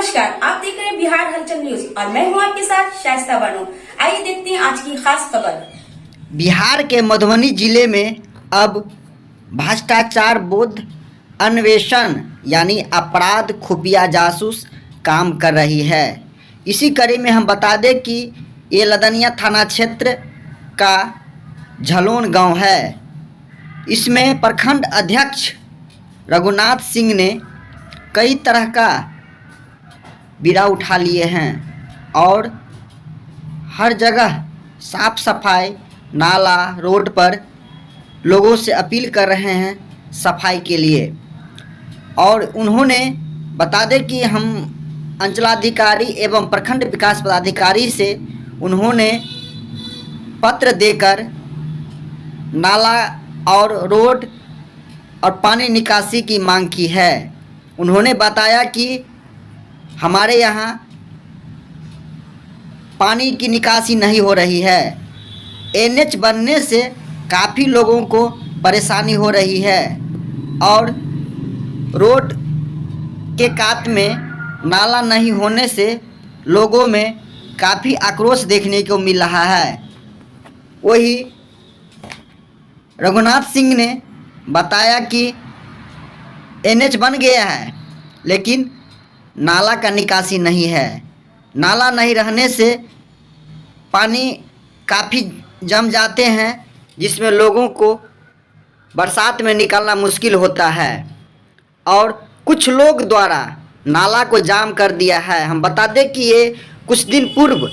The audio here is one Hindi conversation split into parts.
नमस्कार, आप देख रहे हैं बिहार हलचल न्यूज और मैं हूं आपके साथ शाइस्ता बानो। आइए देखते हैं आज की खास खबर। बिहार के मधुबनी जिले में अब भ्रष्टाचार बोध अन्वेषण यानी अपराध खुफिया जासूस काम कर रही है। इसी कड़ी में हम बता दें कि ये लदनिया थाना क्षेत्र का झलोन गांव है। इसमें प्रखंड अध्यक्ष रघुनाथ सिंह ने कई तरह का बीड़ा उठा लिए हैं और हर जगह साफ सफाई नाला रोड पर लोगों से अपील कर रहे हैं सफाई के लिए। और उन्होंने बता दें कि हम अंचलाधिकारी एवं प्रखंड विकास पदाधिकारी से उन्होंने पत्र देकर नाला और रोड और पानी निकासी की मांग की है। उन्होंने बताया कि हमारे यहाँ पानी की निकासी नहीं हो रही है। एनएच बनने से काफ़ी लोगों को परेशानी हो रही है और रोड के कात में नाला नहीं होने से लोगों में काफ़ी आक्रोश देखने को मिल रहा है। वही रघुनाथ सिंह ने बताया कि एनएच बन गया है लेकिन नाला का निकासी नहीं है। नाला नहीं रहने से पानी काफ़ी जम जाते हैं जिसमें लोगों को बरसात में निकलना मुश्किल होता है और कुछ लोग द्वारा नाला को जाम कर दिया है। हम बता दें कि ये कुछ दिन पूर्व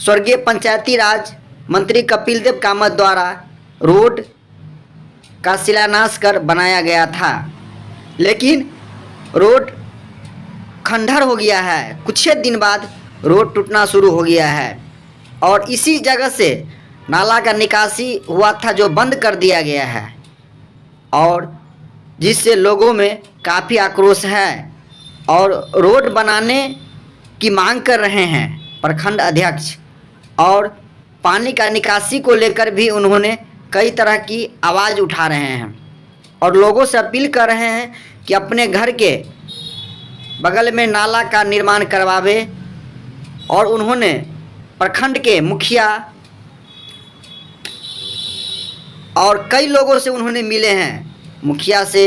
स्वर्गीय पंचायती राज मंत्री कपिल देव कामत द्वारा रोड का शिलान्यास कर बनाया गया था, लेकिन रोड खंडहर हो गया है। कुछ ही दिन बाद रोड टूटना शुरू हो गया है और इसी जगह से नाला का निकासी हुआ था जो बंद कर दिया गया है और जिससे लोगों में काफ़ी आक्रोश है और रोड बनाने की मांग कर रहे हैं प्रखंड अध्यक्ष। और पानी का निकासी को लेकर भी उन्होंने कई तरह की आवाज़ उठा रहे हैं और लोगों से अपील कर रहे हैं कि अपने घर के बगल में नाला का निर्माण करवावे। और उन्होंने प्रखंड के मुखिया और कई लोगों से उन्होंने मिले हैं, मुखिया से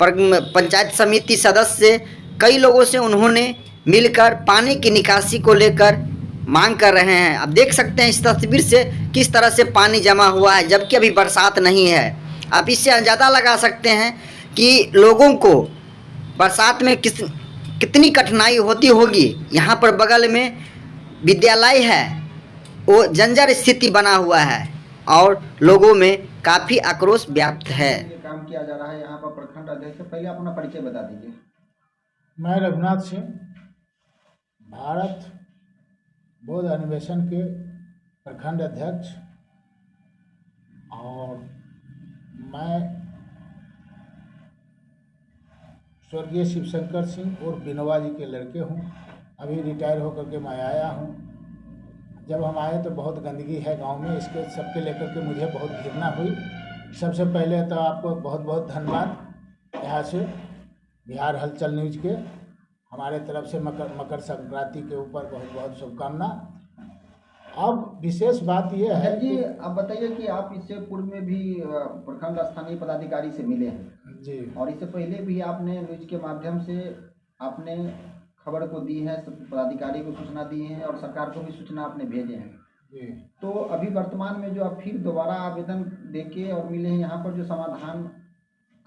पंचायत समिति सदस्य से कई लोगों से उन्होंने मिलकर पानी की निकासी को लेकर मांग कर रहे हैं। अब देख सकते हैं इस तस्वीर से किस तरह से पानी जमा हुआ है जबकि अभी बरसात नहीं है। आप इससे अंदाज़ा लगा सकते हैं कि लोगों को बरसात में कितनी कठिनाई होती होगी। यहाँ पर बगल में विद्यालय है, वो जंजर स्थिति बना हुआ है और लोगों में काफ़ी आक्रोश व्याप्त है। काम किया जा रहा है यहाँ पर प्रखंड अध्यक्ष, पहले अपना परिचय बता दीजिए। मैं रघुनाथ सिंह, भारत बोध अन्वेषण के प्रखंड अध्यक्ष और मैं स्वर्गीय शिवशंकर सिंह और बिनोबा जी के लड़के हूँ। अभी रिटायर होकर के मैं आया हूँ। जब हम आए तो बहुत गंदगी है गांव में, इसके सबके लेकर के मुझे बहुत घृणा हुई। सबसे पहले तो आपको बहुत बहुत धन्यवाद यहाँ से बिहार हलचल न्यूज के, हमारे तरफ से मकर संक्रांति के ऊपर बहुत बहुत शुभकामना। अब विशेष बात यह है जी, आप बताइए कि आप इससे पूर्व में भी प्रखंड स्थानीय पदाधिकारी से मिले हैं जी, और इससे पहले भी आपने न्यूज के माध्यम से आपने खबर को दी है, पदाधिकारी को सूचना दी है और सरकार को भी सूचना आपने भेजे हैं जी। तो अभी वर्तमान में जो आप फिर दोबारा आवेदन देके और मिले हैं यहाँ पर, जो समाधान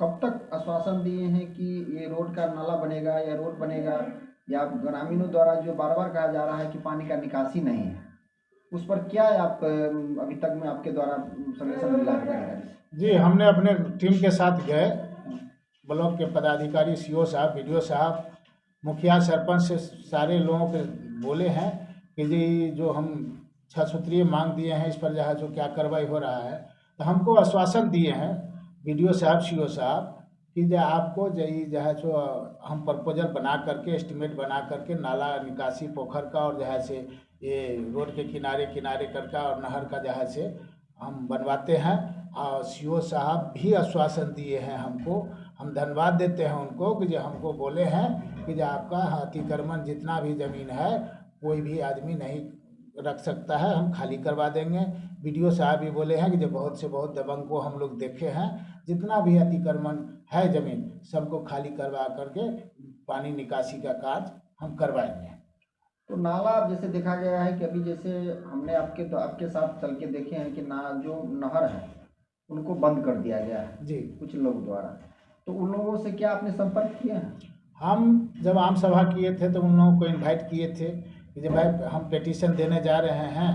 कब तक आश्वासन दिए हैं कि ये रोड का नाला बनेगा या रोड बनेगा, या ग्रामीणों द्वारा जो बार बार कहा जा रहा है कि पानी का निकासी नहीं है, उस पर क्या आप अभी तक में आपके द्वारा सजेशन मिला है? जी, हमने अपने टीम के साथ गए, ब्लॉक के पदाधिकारी, सीओ साहब, बीडीओ साहब, मुखिया, सरपंच से सारे लोगों के बोले हैं कि जी जो हम 6 सूत्रीय मांग दिए हैं इस पर जो है जो क्या कार्रवाई हो रहा है। तो हमको आश्वासन दिए हैं बीडीओ साहब, सीओ साहब कि जो आपको जो है सो हम प्रपोजल बना करके, एस्टिमेट बना करके नाला निकासी पोखर का और जो है से ये रोड के किनारे किनारे करके और नहर का जो है से हम बनवाते हैं। और सीओ साहब भी आश्वासन दिए हैं हमको, हम धन्यवाद देते हैं उनको कि जो हमको बोले हैं कि जो आपका अतिक्रमण जितना भी ज़मीन है कोई भी आदमी नहीं रख सकता है, हम खाली करवा देंगे। वीडियो साहब भी बोले हैं कि जो बहुत से बहुत दबंग को हम लोग देखे हैं, जितना भी अतिक्रमण है ज़मीन सबको खाली करवा करके पानी निकासी का कार्य हम करवाएंगे। तो नाला जैसे देखा गया है कि अभी जैसे हमने आपके साथ चल के देखे हैं कि जो नहर है उनको बंद कर दिया गया है जी, कुछ लोग द्वारा। तो उन लोगों से क्या आपने संपर्क किया है? हम जब आम सभा किए थे तो उन लोगों को इनवाइट किए थे कि जब भाई हम पिटीशन देने जा रहे हैं,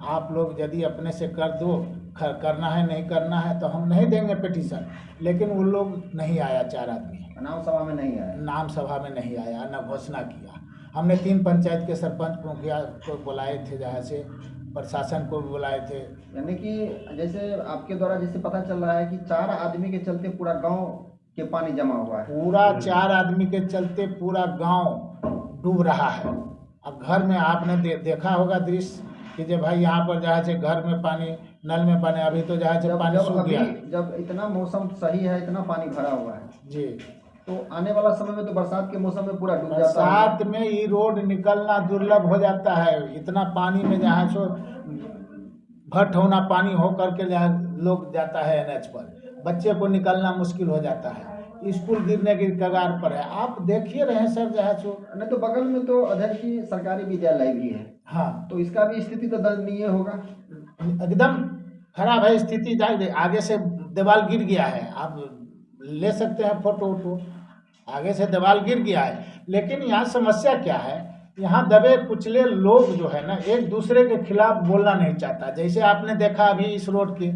आप लोग यदि अपने से कर दो, करना है नहीं करना है तो हम नहीं देंगे पिटीशन। लेकिन वो लोग नहीं आया, 4 आदमी नाम सभा में नहीं आया, नाम सभा में नहीं आया, न घोषणा किया। हमने 3 पंचायत के सरपंच मुखिया को बुलाए थे, जहाँ से प्रशासन को भी बुलाए थे। यानी कि जैसे आपके द्वारा जैसे पता चल रहा है कि 4 आदमी के चलते पूरा गांव के पानी जमा हुआ है। पूरा 4 आदमी के चलते पूरा गांव डूब रहा है। अब घर में आपने देखा होगा दृश्य कि जब भाई यहाँ पर जहाँ से घर में पानी, नल में पानी, अभी तो जहाँ से पानी सूख गया। जब इतना मौसम सही है, इतना पानी भरा हुआ है जी, तो आने वाला समय में तो बरसात के मौसम में पूरा डूब जाता है। बरसात में ये रोड निकलना दुर्लभ हो जाता है। इतना पानी में जहाँ सो भट होना पानी हो करके जहाँ लोग जाता है NH पर, बच्चे को निकलना मुश्किल हो जाता है, स्कूल गिरने की कगार पर है। आप देखिए रहे सर, जहाँ सो नहीं तो बगल में तो अध्यक्ष की सरकारी विद्यालय भी है। हाँ, तो इसका भी स्थिति तो दयनीय होगा। एकदम खराब है स्थिति। आगे से दीवार गिर गया है, आप ले सकते हैं फोटो, आगे से दीवार गिर गया है। लेकिन यहाँ समस्या क्या है, यहाँ दबे कुचले लोग जो है ना, एक दूसरे के खिलाफ बोलना नहीं चाहता। जैसे आपने देखा अभी इस रोड के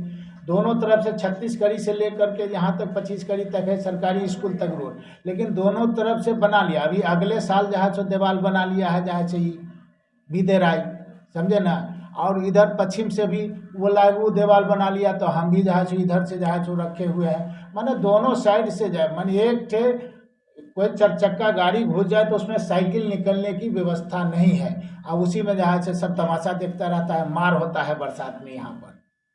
दोनों तरफ से 36 कड़ी से लेकर के यहाँ तक 25 कड़ी तक है सरकारी स्कूल तक रोड, लेकिन दोनों तरफ से बना लिया। अभी अगले साल जहाँ से दीवार बना लिया है, जहाँ से बीदेराई, समझे ना, और इधर पश्चिम से भी वो लागू दीवार बना लिया। तो हम भी जहाँ से इधर से जहाँ से रखे हुए हैं, माने दोनों साइड से जाए। माने एक थे कोई 4 चक्का गाड़ी घुस जाए तो उसमें साइकिल निकलने की व्यवस्था नहीं है, और उसी में जहाँ से सब तमाशा देखता रहता है। मार होता है बरसात में यहाँ पर,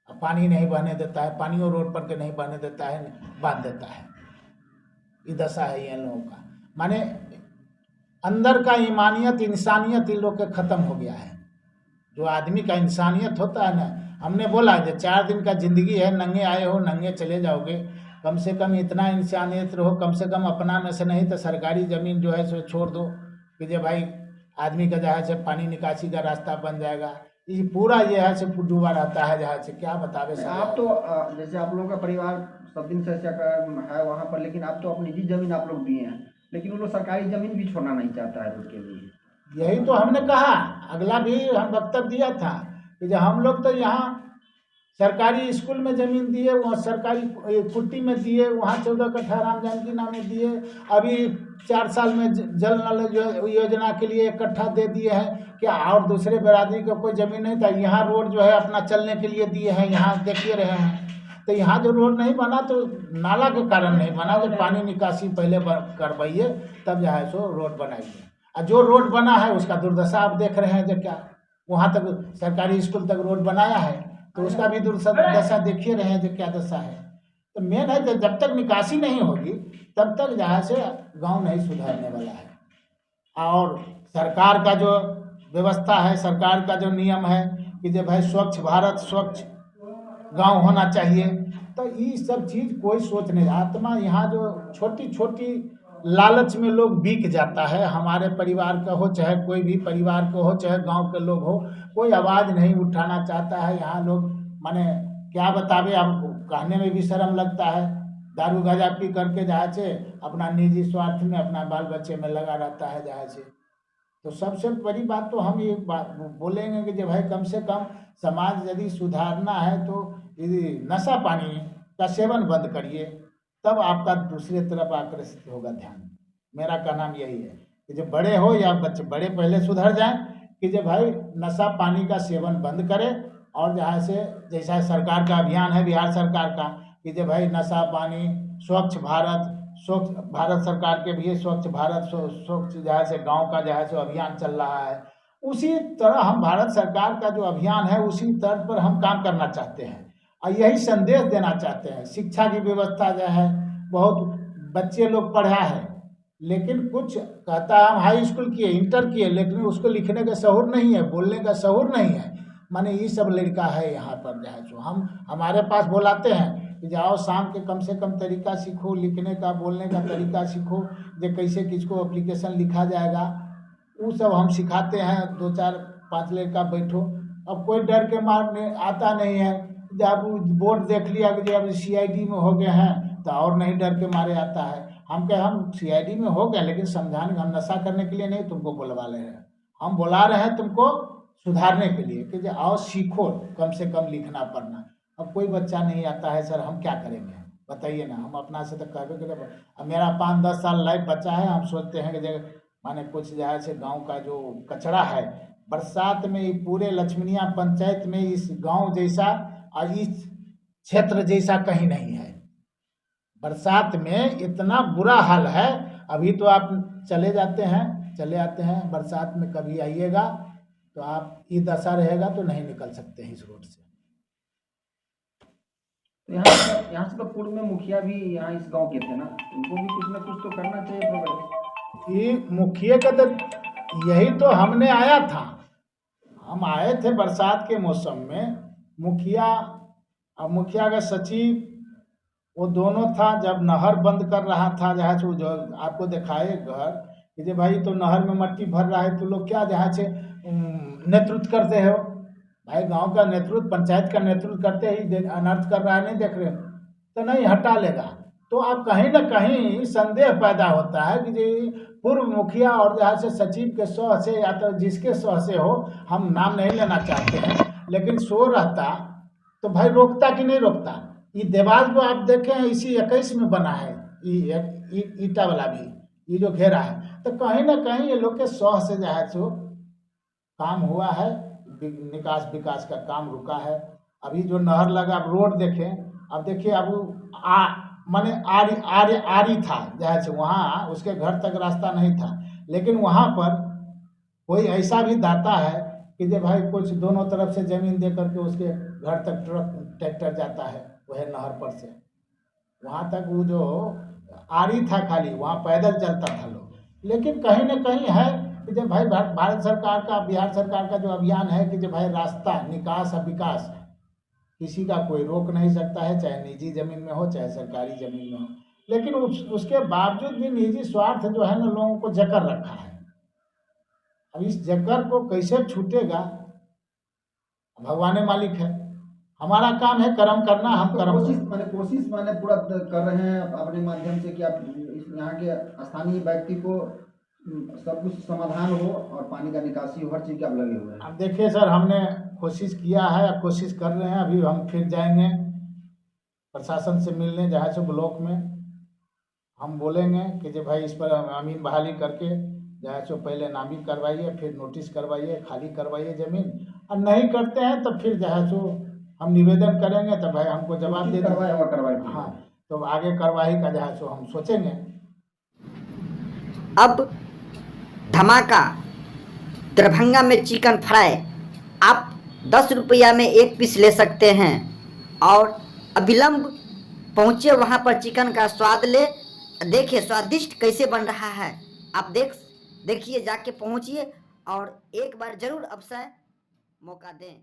पानी नहीं बहने देता है, पानियों रोड पर के नहीं बहने देता है, बांध देता है। ये दशा है इन लोगों का। माने अंदर का ईमानियत, इंसानियत इन लोग के ख़त्म हो गया है। जो आदमी का इंसानियत होता है ना, हमने बोला जो 4 दिन का ज़िंदगी है, नंगे आए हो नंगे चले जाओगे, कम से कम इतना इंसानियत रहो, कम से कम अपना में से नहीं तो सरकारी ज़मीन जो है सो छोड़ दो कि जो भाई आदमी का जहाँ से पानी निकासी का रास्ता बन जाएगा। ये पूरा ये है से डूबा रहता है, जहाँ से क्या बतावे सर। आप तो जैसे आप लोगों का परिवार सब दिन से ऐसा है वहाँ पर, लेकिन आप तो अपनी निजी जमीन आप लोग दिए हैं, लेकिन वो लोग सरकारी जमीन भी छोड़ना नहीं चाहता है रोड के लिए। यही तो हमने कहा, अगला भी हम वक्तव्य दिया था कि जो हम लोग तो यहाँ सरकारी स्कूल में ज़मीन दिए, वहाँ सरकारी कुट्टी में दिए, वहाँ 14 कट्ठा राम जानकी नाम में दिए। अभी 4 साल में जल नल योजना के लिए 1 कट्ठा दे दिए हैं। क्या और दूसरे बिरादरी का कोई ज़मीन नहीं था? यहाँ रोड जो है अपना चलने के लिए दिए हैं, यहाँ देखिए रहे हैं। तो यहाँ जो रोड नहीं बना तो नाला के कारण नहीं बना, जो पानी निकासी पहले करवाइए तब जो है सो रोड बनाइए। और जो रोड बना है उसका दुर्दशा आप देख रहे हैं। जो क्या वहाँ तक सरकारी स्कूल तक रोड बनाया है तो उसका भी दुर्दशा देखिए रहे हैं जो क्या दशा है। तो मेन है जब तक निकासी नहीं होगी तब तक जहाँ से गांव नहीं सुधरने वाला है। और सरकार का जो व्यवस्था है, सरकार का जो नियम है कि जब भाई स्वच्छ भारत स्वच्छ गांव होना चाहिए, तो ये सब चीज़ कोई सोच नहीं। आत्मा यहाँ जो छोटी छोटी लालच में लोग बिक जाता है। हमारे परिवार का हो चाहे कोई भी परिवार का हो, चाहे गांव के लोग हो, कोई आवाज़ नहीं उठाना चाहता है। यहाँ लोग माने क्या बतावे, आपको कहने में भी शर्म लगता है। दारू गांजा पी करके जहाँ से अपना निजी स्वार्थ में अपना बाल बच्चे में लगा रहता है जहाँ से। तो सबसे बड़ी बात तो हम ये बात बोलेंगे कि जब भाई कम से कम समाज यदि सुधारना है तो यदि नशा पानी का सेवन बंद करिए, तब आपका दूसरे तरफ आकर्षित होगा ध्यान। मेरा कहना यही है कि जब बड़े हो या बच्चे, बड़े पहले सुधर जाएं कि जब भाई नशा पानी का सेवन बंद करें। और जहाँ से जैसा सरकार का अभियान है बिहार सरकार का कि जब भाई नशा पानी स्वच्छ भारत सरकार के भी स्वच्छ भारत स्वच्छ जहाँ से गाँव का जहाँ से अभियान चल रहा है, उसी तरह हम भारत सरकार का जो अभियान है उसी तर्ज पर हम काम करना चाहते हैं और यही संदेश देना चाहते हैं। शिक्षा की व्यवस्था जो है बहुत बच्चे लोग पढ़ा है, लेकिन कुछ कहता है हम हाई स्कूल किए, इंटर किए, लेकिन उसको लिखने का शऊर नहीं है, बोलने का शऊर नहीं है। माने ये सब लड़का है यहाँ पर जो है जो हम हमारे पास बुलाते हैं कि जाओ शाम के कम से कम तरीका सीखो, लिखने का बोलने का तरीका सीखो, जो कैसे किसको एप्लीकेशन लिखा जाएगा वो सब हम सिखाते हैं। 2-4-5 लड़का बैठो, अब कोई डर के मारने आता नहीं है। जब बोर्ड देख लिया कि जब CID में हो गए हैं तो और नहीं डर के मारे आता है। हम CID में हो गए, लेकिन समझाने हम नशा करने के लिए नहीं तुमको बुलवा रहे हैं, हम बुला रहे हैं तुमको सुधारने के लिए कि आओ सीखो कम से कम लिखना पढ़ना। अब कोई बच्चा नहीं आता है सर, हम क्या करेंगे बताइए ना। हम अपना से तो कहबे करें। अब मेरा 5-10 साल लाइफ बच्चा है, हम सोचते हैं कि जगह माने कुछ जहाँ से गांव का जो कचरा है बरसात में ये पूरे लक्ष्मीनिया पंचायत में इस गांव जैसा और इस क्षेत्र जैसा कहीं नहीं है। बरसात में इतना बुरा हाल है। अभी तो आप चले आते हैं बरसात में कभी आइएगा तो आप ये दशा रहेगा तो नहीं निकल सकते हैं इस रोड से। तो यहाँ से तो पूर्व में मुखिया भी यहाँ इस गांव के थे ना, उनको भी कुछ ना कुछ तो करना चाहिए प्रोग्रेस। ये मुखिया का तो यही तो हमने आया था, हम आए थे बरसात के मौसम में। मुखिया का सचिव वो दोनों था। जब नहर बंद कर रहा था जहाँ से जो आपको दिखाए घर कि जे भाई तो नहर में मट्टी भर रहा है तो लोग क्या जहाँ से नेतृत्व करते हो भाई, गांव का नेतृत्व पंचायत का नेतृत्व करते ही अनर्थ कर रहा है, नहीं देख रहे तो नहीं हटा लेगा। तो अब कहीं ना कहीं संदेह पैदा होता है कि जी पूर्व मुखिया और जहाँ से सचिव के सौ से या तो जिसके सौ से हो, हम नाम नहीं लेना चाहते हैं, लेकिन सो रहता तो भाई रोकता कि नहीं रोकता। ये दीवार जो आप देखें इसी 21 में बना है, ईटा वाला भी ये जो घेरा है, तो कहीं ना कहीं ये लोग के सौ से जो है सो काम हुआ है, निकास विकास का काम रुका है। अभी जो नहर लगा, अब रोड देखें, अब देखिए अब माने आरी था जहाँ से वहाँ उसके घर तक रास्ता नहीं था, लेकिन वहाँ पर कोई ऐसा भी दाता है कि जो भाई कुछ दोनों तरफ से जमीन दे करके उसके घर तक ट्रैक्टर जाता है वह नहर पर से वहाँ तक। वो जो आरी था खाली वहाँ पैदल चलता था लोग। लेकिन कहीं ना कहीं है कि जब भाई भारत सरकार का, बिहार सरकार का जो अभियान है कि जब भाई रास्ता निकास और विकास किसी का कोई रोक नहीं सकता है, चाहे निजी जमीन में हो चाहे सरकारी जमीन में हो। लेकिन उसके बावजूद भी निजी स्वार्थ जो है ना लोगों को जकड़ रखा है। अब इस जकड़ को कैसे छूटेगा भगवान मालिक है। हमारा काम है कर्म करना, हम कर्म कोशिश पूरा कर रहे हैं अपने माध्यम से कि आप यहाँ के स्थानीय व्यक्ति को सब कुछ समाधान हो और पानी का निकासी हो, हर चीज़ के आप लगे हुए हैं। अब देखिए सर, हमने कोशिश किया है, कोशिश कर रहे हैं। अभी हम फिर जाएंगे प्रशासन से मिलने, जहाँ से ब्लॉक में हम बोलेंगे कि जो भाई इस पर अमीन बहाली करके जहाँ से पहले नामी करवाइए, फिर नोटिस करवाइए, खाली करवाइए ज़मीन। और नहीं करते हैं तो फिर जहाँ से हम निवेदन करेंगे तो भाई हमको जवाब दे करवाई। हाँ, तो आगे कार्रवाई का जहाँ से हम सोचेंगे। अब धमाका दरभंगा में चिकन फ्राई आप 10 रुपया में 1 पीस ले सकते हैं और अविलंब पहुँचे वहाँ पर चिकन का स्वाद ले। देखिए स्वादिष्ट कैसे बन रहा है, आप देखिए, जाके पहुँचिए और एक बार ज़रूर अवश्य मौका दें।